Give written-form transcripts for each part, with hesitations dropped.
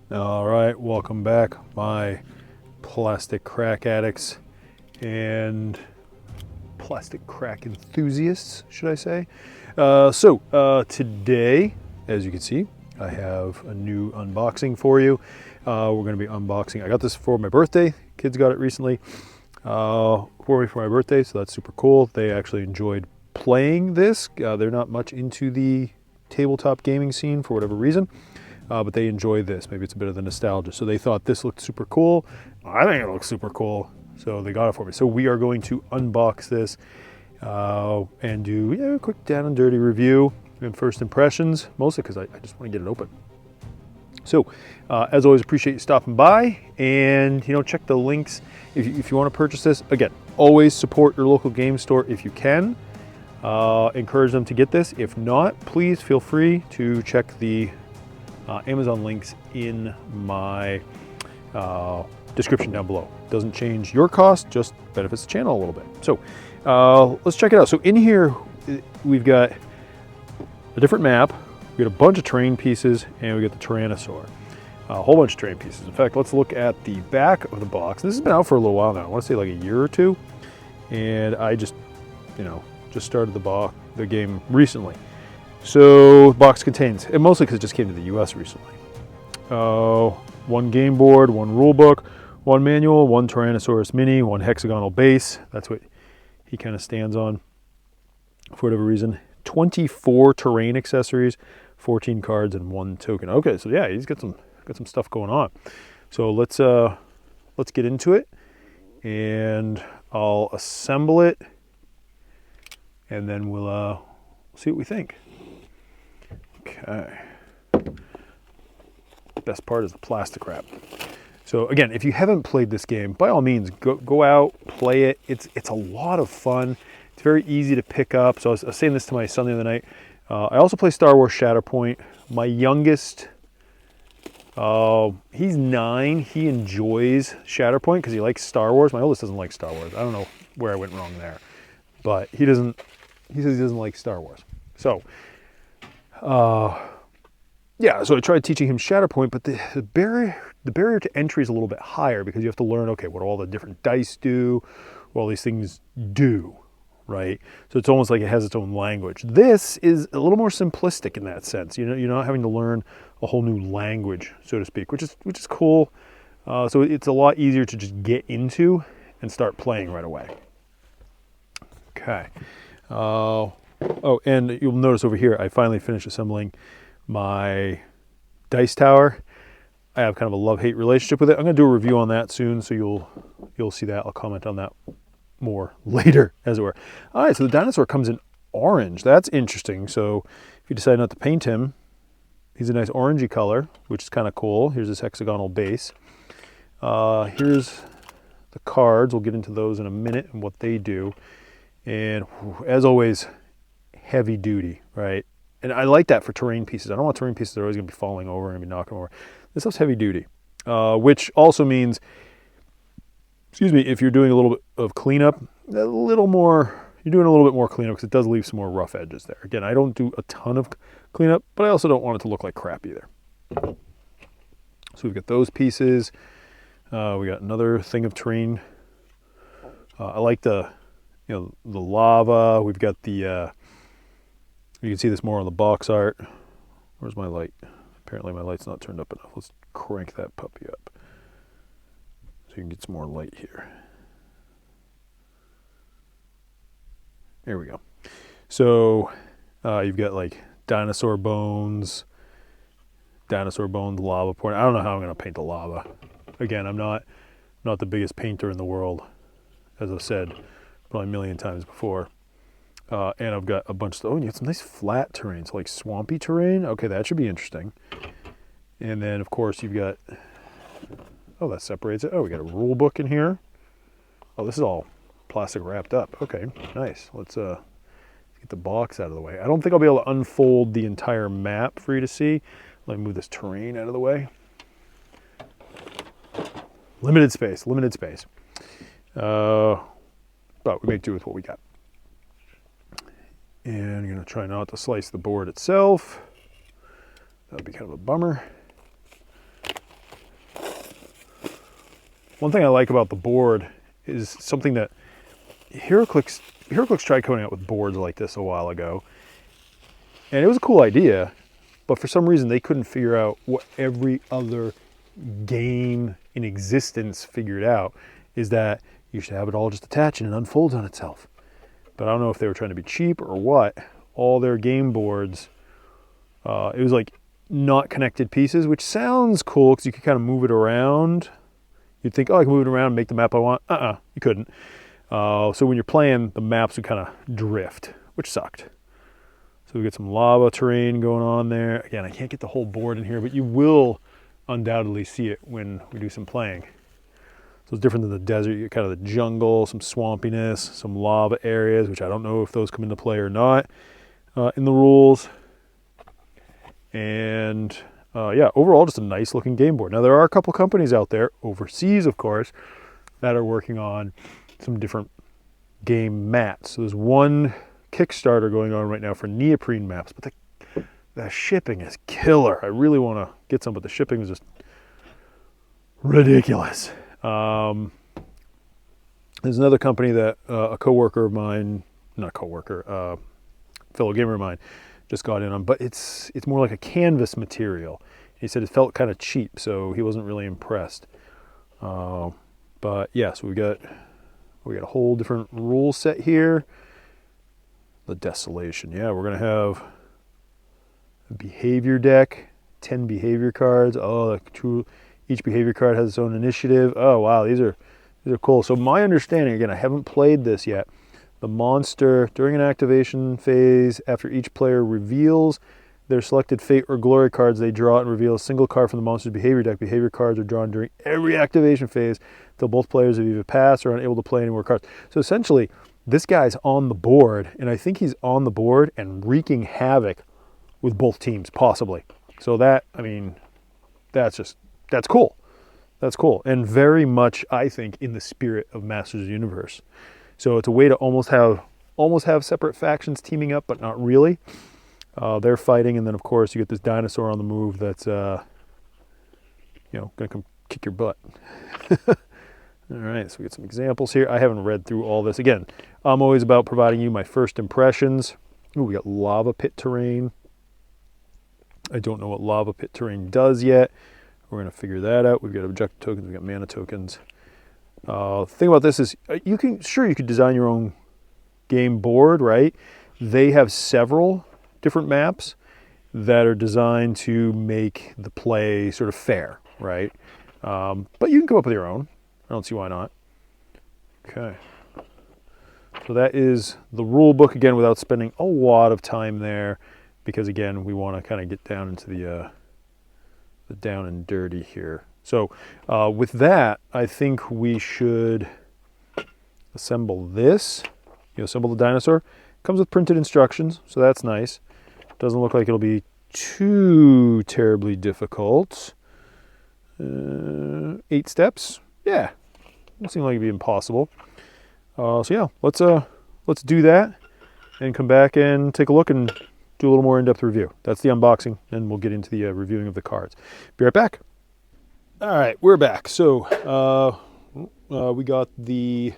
All right, welcome back, my plastic crack addicts and plastic crack enthusiasts, should I say. Today, as you can see, I have a new unboxing for you. We're going to be unboxing. I got this for my birthday. Kids got it recently for me for my birthday, so that's super cool. They actually enjoyed playing this. They're not much into the tabletop gaming scene for whatever reason. But they enjoy this. Maybe it's a bit of the nostalgia. So they thought this looked super cool. I think it looks super cool. So they got it for me. So we are going to unbox this and do a quick down and dirty review and first impressions, mostly because I just want to get it open. So as always, appreciate you stopping by, and check the links if you want to purchase this. Again, always support your local game store if you can. Encourage them to get this. If not, please feel free to check the Amazon links in my description down below. Doesn't change your cost, just benefits the channel a little bit. So let's check it out. So in here, we've got a different map. We got a bunch of terrain pieces, and we got the Tyrannosaur. A whole bunch of terrain pieces. In fact, let's look at the back of the box. This has been out for a little while now. I want to say like a year or two. And I just started the game recently. So the box contains, and mostly because it just came to the US recently, one game board, one rule book, one manual, one Tyrannosaurus mini, one hexagonal base. That's what he kind of stands on for whatever reason. 24 terrain accessories, 14 cards, and one token. Okay, so yeah, he's got some stuff going on. So let's get into it, and I'll assemble it, and then we'll see what we think. Okay. Best part is the plastic wrap. So again, if you haven't played this game, by all means, go out, play it. It's a lot of fun. It's very easy to pick up. So I was saying this to my son the other night. I also play Star Wars Shatterpoint. My youngest, he's 9. He enjoys Shatterpoint because he likes Star Wars. My oldest doesn't like Star Wars. I don't know where I went wrong there, but he says he doesn't like Star Wars. So yeah, so I tried teaching him Shatterpoint, but the barrier to entry is a little bit higher because you have to learn, okay, what all the different dice do, what all these things do, right? So it's almost like it has its own language. This is a little more simplistic in that sense. You're not having to learn a whole new language, so to speak, which is cool. So it's a lot easier to just get into and start playing right away. Okay. Oh, and you'll notice over here, I finally finished assembling my dice tower. I have kind of a love-hate relationship with it. I'm going to do a review on that soon, so you'll see that. I'll comment on that more later, as it were. All right, so the dinosaur comes in orange. That's interesting. So if you decide not to paint him, he's a nice orangey color, which is kind of cool. Here's this hexagonal base. Here's the cards. We'll get into those in a minute and what they do. And as always, heavy duty, right? And I like that for terrain pieces. I don't want terrain pieces that are always going to be falling over and be knocking over. This stuff's heavy duty, which also means, excuse me, if you're doing a little bit of cleanup, you're doing a little bit more cleanup because it does leave some more rough edges there. Again, I don't do a ton of cleanup, but I also don't want it to look like crap either. So we've got those pieces. We got another thing of terrain. I like the lava. We've got the, you can see this more on the box art. Where's my light? Apparently my light's not turned up enough. Let's crank that puppy up so you can get some more light here. There we go. So you've got like dinosaur bones, lava pouring. I don't know how I'm going to paint the lava. Again, I'm not the biggest painter in the world, as I've said probably a million times before. And I've got a bunch of, you got some nice flat terrain, so like swampy terrain. Okay, that should be interesting. And then, of course, you've got, that separates it. Oh, we got a rule book in here. Oh, this is all plastic wrapped up. Okay, nice. Let's get the box out of the way. I don't think I'll be able to unfold the entire map for you to see. Let me move this terrain out of the way. Limited space. But we make do with what we got. And I'm going to try not to slice the board itself. That would be kind of a bummer. one thing I like about the board is something that HeroClix tried coming out with boards like this a while ago, and it was a cool idea, but for some reason they couldn't figure out what every other game in existence figured out, is that you should have it all just attached and it unfolds on itself. But I don't know if they were trying to be cheap or what. All their game boards, it was like not connected pieces, which sounds cool because you could kind of move it around. You'd think, oh, I can move it around and make the map I want. You couldn't. So when you're playing, the maps would kind of drift, which sucked. So we get some lava terrain going on there. Again, I can't get the whole board in here, but you will undoubtedly see it when we do some playing. So it's different than the desert. You get kind of the jungle, some swampiness, some lava areas, which I don't know if those come into play or not in the rules. And yeah, overall, just a nice looking game board. Now, there are a couple companies out there, overseas, of course, that are working on some different game mats. So there's one Kickstarter going on right now for neoprene maps, but the shipping is killer. I really want to get some, but the shipping is just ridiculous. There's another company that a coworker of mine, not coworker, fellow gamer of mine, just got in on, but it's more like a canvas material. He said it felt kind of cheap, so he wasn't really impressed. But yeah, so we got a whole different rule set here. The Desolation. Yeah, we're gonna have a behavior deck, 10 behavior cards. Oh, each behavior card has its own initiative. Oh wow, these are cool. So my understanding, again, I haven't played this yet. The monster, during an activation phase, after each player reveals their selected fate or glory cards, they draw and reveal a single card from the monster's behavior deck. Behavior cards are drawn during every activation phase until both players have either passed or are unable to play any more cards. So essentially, this guy's on the board, and I think he's on the board and wreaking havoc with both teams, possibly. So that, I mean, that's cool. That's cool. And very much, I think, in the spirit of Masters of the Universe. So it's a way to almost have separate factions teaming up, but not really. They're fighting, and then of course you get this dinosaur on the move that's, gonna come kick your butt. All right, so we get some examples here. I haven't read through all this. Again, I'm always about providing you my first impressions. Ooh, we got lava pit terrain. I don't know what lava pit terrain does yet. We're gonna figure that out. We've got objective tokens, we've got mana tokens. The thing about this is you could design your own game board, right? They have several different maps that are designed to make the play sort of fair, right? But you can come up with your own. I don't see why not. Okay. So that is the rule book, again, without spending a lot of time there, because again, we want to kind of get down into the down and dirty here. So with that, I think we should assemble this. Assemble the dinosaur. Comes with printed instructions, so that's nice. Doesn't look like it'll be too terribly difficult. 8 steps. Yeah, doesn't seem like it'd be impossible. So yeah, let's do that and come back and take a look and do a little more in-depth review. That's the unboxing, and we'll get into the reviewing of the cards. Be right back. All right, we're back. So we got the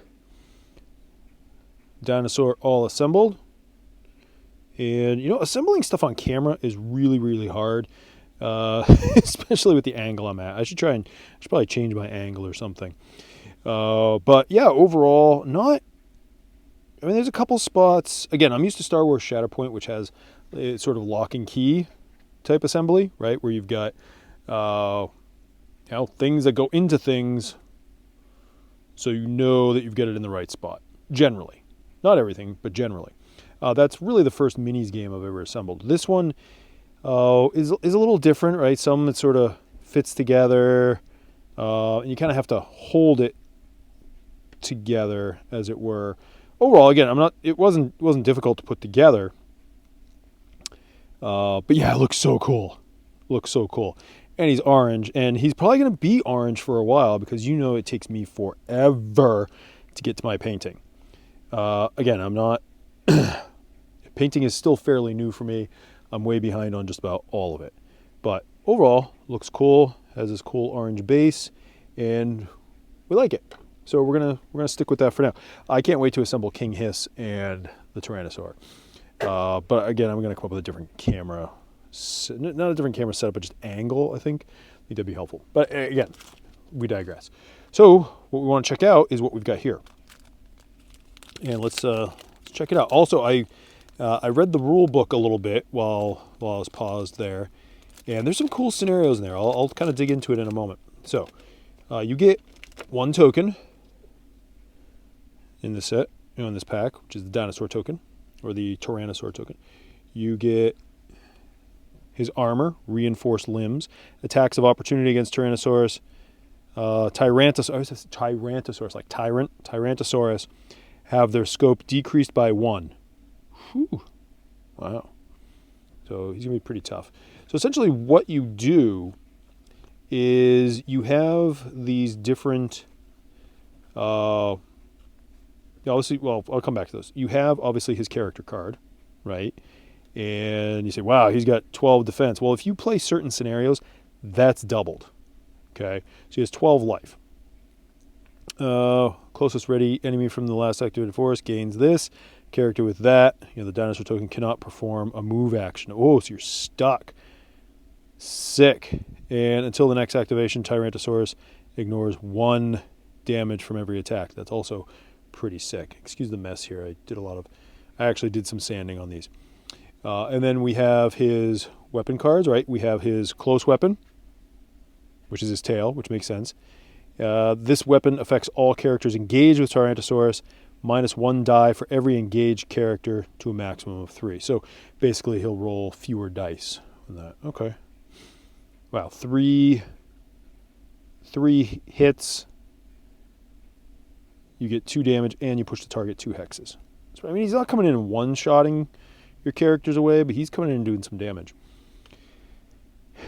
dinosaur all assembled. And, assembling stuff on camera is really, really hard, especially with the angle I'm at. I should probably change my angle or something. But, yeah, overall, there's a couple spots. Again, I'm used to Star Wars Shatterpoint, which has a sort of lock and key type assembly, right, where you've got, things that go into things so you know that you've got it in the right spot, generally. Not everything, but generally. That's really the first minis game I've ever assembled. This one is a little different, right? Some that sort of fits together, and you kind of have to hold it together, as it were. Overall, again, it wasn't difficult to put together, but yeah, it looks so cool. Looks so cool. And he's orange, and he's probably going to be orange for a while because it takes me forever to get to my painting. Again, I'm not. Painting is still fairly new for me. I'm way behind on just about all of it. But overall, looks cool. Has this cool orange base. And we like it. So we're gonna stick with that for now. I can't wait to assemble King Hiss and the Tyrannosaur. But again, I'm gonna come up with a different camera, not a different camera setup, but just angle. I think that'd be helpful. But again, we digress. So what we want to check out is what we've got here, and let's check it out. Also, I read the rule book a little bit while I was paused there, and there's some cool scenarios in there. I'll kind of dig into it in a moment. So you get one token in the set, in this pack, which is the dinosaur token or the Tyrannosaur token. You get his armor, reinforced limbs, attacks of opportunity against Tyrannosaurus, Tyrantosaurus, like tyrant, Tyrantosaurus, have their scope decreased by 1. Whew. Wow. So he's going to be pretty tough. So essentially what you do is you have these different, obviously, well, I'll come back to those. You have obviously his character card, right? And you say, wow, he's got 12 defense. Well, if you play certain scenarios, that's doubled. Okay, so he has 12 life. Closest ready enemy from the last activated force gains this. Character with that, the dinosaur token cannot perform a move action. Oh, so you're stuck. Sick. And until the next activation, Tyrantosaurus ignores 1 damage from every attack. That's also pretty sick. Excuse the mess here. I actually did some sanding on these. And then we have his weapon cards, right? We have his close weapon, which is his tail, which makes sense. This weapon affects all characters engaged with Tyrantosaurus, -1 die for every engaged character to a maximum of 3. So basically he'll roll fewer dice on that. Okay. Wow, 3 hits, you get 2 damage, and you push the target 2 hexes. So, I mean, he's not coming in and one-shotting your characters away, but he's coming in and doing some damage.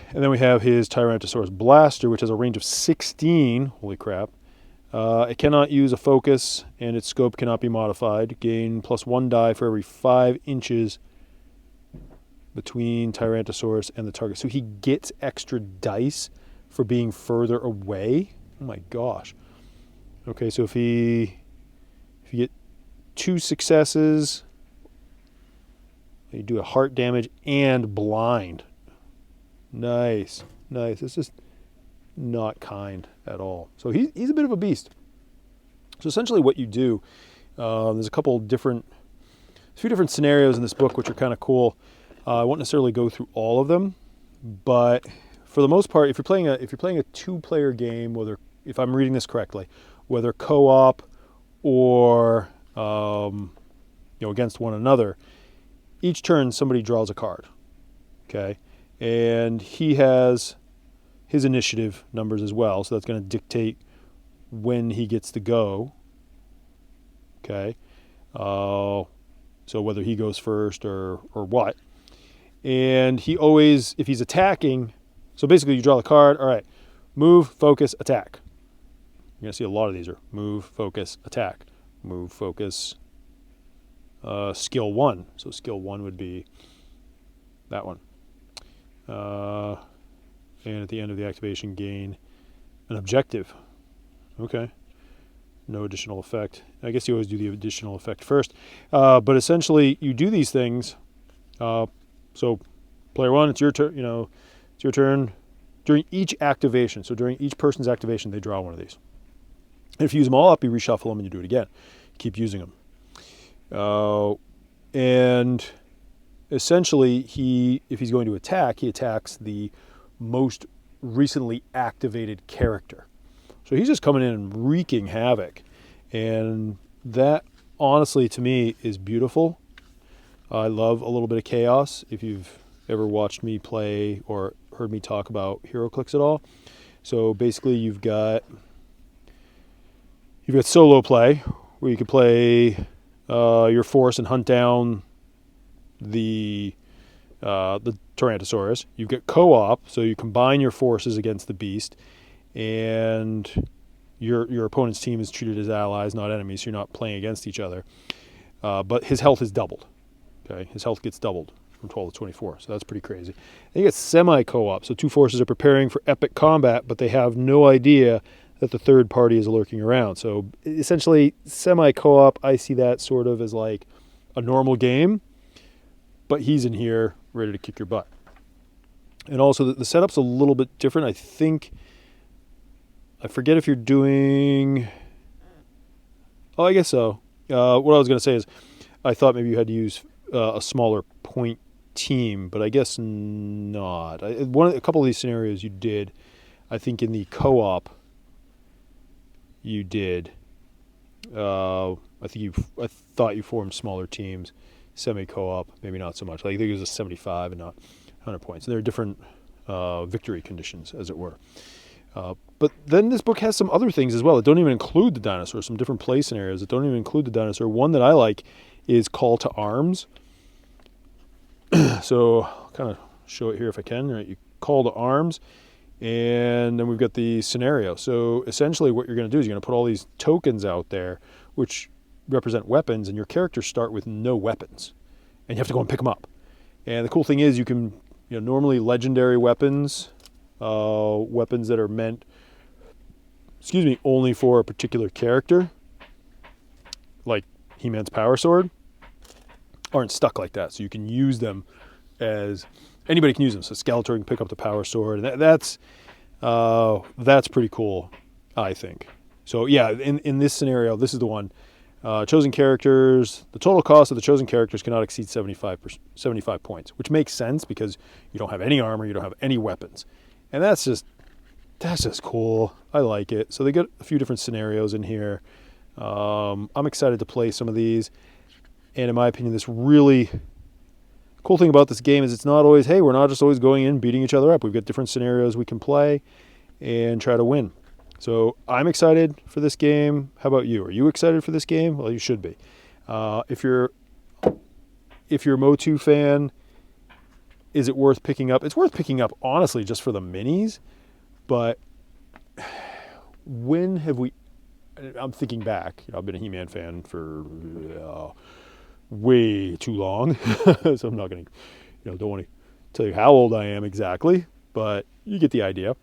And then we have his Tyrantosaurus Blaster, which has a range of 16. Holy crap. It cannot use a focus, and its scope cannot be modified. Gain +1 die for every 5 inches between Tyrantosaurus and the target. So he gets extra dice for being further away. Oh my gosh. Okay, so if you get 2 successes, you do a heart damage and blind. Nice. It's just not kind at all. So he's a bit of a beast. So essentially what you do, there's a few different scenarios in this book which are kind of cool. I won't necessarily go through all of them, but for the most part, if you're playing a 2-player game, if I'm reading this correctly, whether co-op or against one another, each turn somebody draws a card. Okay, and he has his initiative numbers as well, so that's going to dictate when he gets to go. Okay, so whether he goes first or what. And he always, if he's attacking, so basically you draw the card, all right, move, focus, attack. You're going to see a lot of these are move, focus, attack. Move, focus, skill 1. So skill 1 would be that one. And at the end of the activation, gain an objective. Okay. No additional effect. I guess you always do the additional effect first. But essentially, you do these things. So player 1, it's your turn. It's your turn during each activation. So during each person's activation, they draw one of these. And if you use them all up, you reshuffle them and you do it again. Keep using them. And essentially, if he's going to attack, he attacks the most recently activated character. So he's just coming in and wreaking havoc. And that, honestly, to me, is beautiful. I love a little bit of chaos. If you've ever watched me play or heard me talk about HeroClix at all. So basically, you've got solo play, where you can play your force and hunt down the Tyrannosaurus. You've got co-op, so you combine your forces against the beast, and your opponent's team is treated as allies, not enemies. So you're not playing against each other. But his health is doubled. Okay, his health gets doubled from 12 to 24, so that's pretty crazy. And you get semi-co-op, so 2 forces are preparing for epic combat, but they have no idea that the third party is lurking around. So essentially, semi-co-op, I see that sort of as like a normal game, but he's in here ready to kick your butt. And also, the setup's a little bit different. I forget if you're doing... Oh, I guess so. What I was going to say is, I thought maybe you had to use a smaller point team, but I guess not. A couple of these scenarios you did. I think in the co-op, you did. I thought you formed smaller teams. Semi-co-op, maybe not so much. I think it was a 75 and not 100 points. And there are different victory conditions, as it were. But then this book has some other things as well that don't even include the dinosaur, some different play scenarios that don't even include the dinosaur. One that I like is Call to Arms. So I'll kind of show it here if I can. Right? You call to arms, and then we've got the scenario. So essentially what you're going to do is you're going to put all these tokens out there, which represent weapons, and your characters start with no weapons. And you have to go and pick them up. And the cool thing is you can, normally legendary weapons, weapons that are meant, only for a particular character, like He-Man's power sword, aren't stuck like that. So you can use them as, anybody can use them. So Skeletor can pick up the power sword. And that's pretty cool, I think. So yeah, in this scenario, this is the one. Chosen characters, the total cost of the chosen characters cannot exceed 75 points, which makes sense because you don't have any armor, you don't have any weapons. And that's just cool. I like it. So they got a few different scenarios in here. I'm excited to play some of these. And in my opinion, this really cool thing about this game is it's not always, hey, we're not just always going in beating each other up. We've got different scenarios we can play and try to win. So I'm excited for this game. How about you? Are you excited for this game? Well, you should be. If you're a MOTU fan, is it worth picking up? It's worth picking up, honestly, just for the minis. But when have we... I'm thinking back. I've been a He-Man fan for way too long. So I'm not going to, don't want to tell you how old I am exactly. But you get the idea.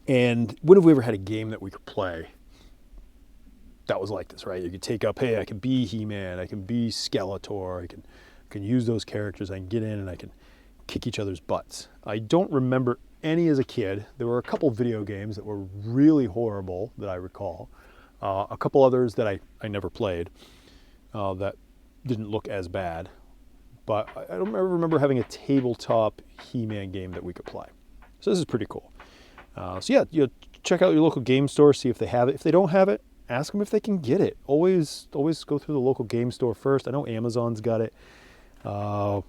And when have we ever had a game that we could play that was like this, right? You could take up, hey, I can be He-Man, I can be Skeletor, I can use those characters, I can get in and I can kick each other's butts. I don't remember any as a kid. There were a couple video games that were really horrible that I recall. A couple others that I never played that didn't look as bad. But I don't remember having a tabletop He-Man game that we could play. So this is pretty cool. So yeah, check out your local game store, see if they have it. If they don't have it, ask them if they can get it. Always go through the local game store first. I know Amazon's got it, and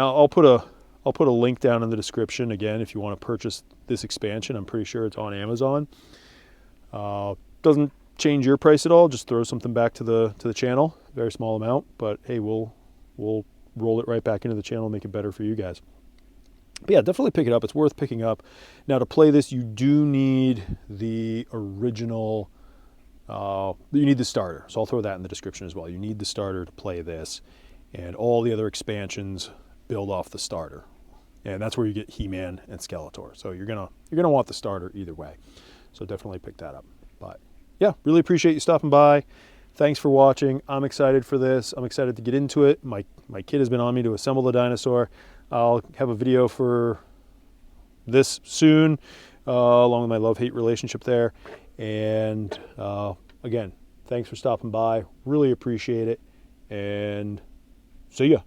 I'll put a link down in the description again if you want to purchase this expansion. I'm pretty sure it's on Amazon. Doesn't change your price at all. Just throw something back to the channel, very small amount. But hey, we'll roll it right back into the channel, make it better for you guys. But yeah, definitely pick it up. It's worth picking up. Now, to play this, you do need the original, you need the starter. So I'll throw that in the description as well. You need the starter to play this. And all the other expansions build off the starter. And that's where you get He-Man and Skeletor. So you're gonna want the starter either way. So definitely pick that up. But yeah, really appreciate you stopping by. Thanks for watching. I'm excited for this. I'm excited to get into it. My kid has been on me to assemble the dinosaur. I'll have a video for this soon, along with my love-hate relationship there. And again, thanks for stopping by. Really appreciate it. And see ya.